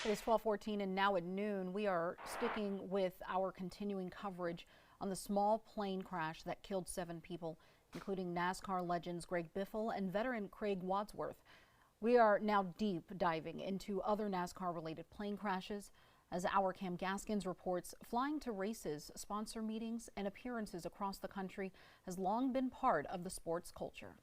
It is 12:14 and now at noon we are sticking with our continuing coverage on the small plane crash that killed 7 people, including NASCAR legends Greg Biffle and veteran Craig Wadsworth. We are now deep diving into other NASCAR related plane crashes as our Cam Gaskins reports. Flying to races, sponsor meetings and appearances across the country has long been part of the sports culture.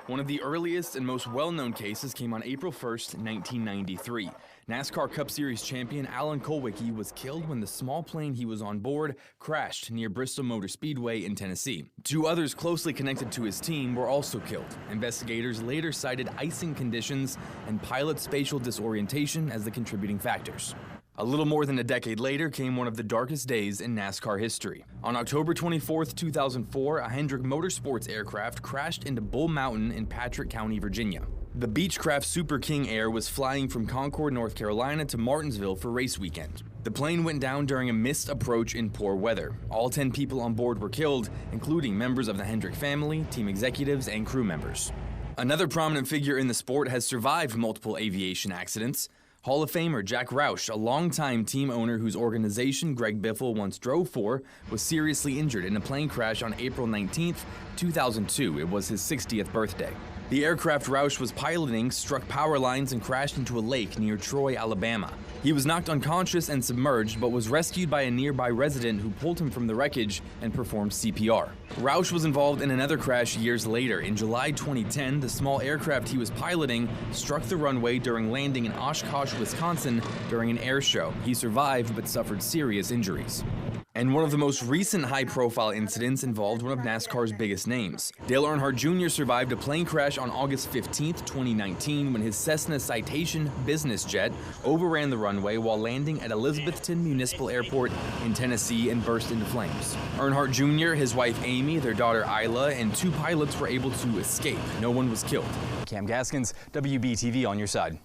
One of the earliest and most well-known cases came on April 1st, 1993. NASCAR Cup Series champion Alan Kulwicki was killed when the small plane he was on board crashed near Bristol Motor Speedway in Tennessee. 2 others closely connected to his team were also killed. Investigators later cited icing conditions and pilot spatial disorientation as the contributing factors. A little more than a decade later came one of the darkest days in NASCAR history. On October 24, 2004, a Hendrick Motorsports aircraft crashed into Bull Mountain in Patrick County, Virginia. The Beechcraft Super King Air was flying from Concord, North Carolina to Martinsville for race weekend. The plane went down during a missed approach in poor weather. All 10 people on board were killed, including members of the Hendrick family, team executives, and crew members. Another prominent figure in the sport has survived multiple aviation accidents. Hall of Famer Jack Roush, a longtime team owner whose organization Greg Biffle once drove for, was seriously injured in a plane crash on April 19, 2002. It was his 60th birthday. The aircraft Roush was piloting struck power lines and crashed into a lake near Troy, Alabama. He was knocked unconscious and submerged, but was rescued by a nearby resident who pulled him from the wreckage and performed CPR. Roush was involved in another crash years later. In July 2010, the small aircraft he was piloting struck the runway during landing in Oshkosh, Wisconsin during an air show. He survived but suffered serious injuries. And one of the most recent high-profile incidents involved one of NASCAR's biggest names. Dale Earnhardt Jr. survived a plane crash on August 15, 2019, when his Cessna Citation business jet overran the runway while landing at Elizabethton Municipal Airport in Tennessee and burst into flames. Earnhardt Jr., his wife Amy, their daughter Isla, and 2 pilots were able to escape. No one was killed. Cam Gaskins, WBTV on your side.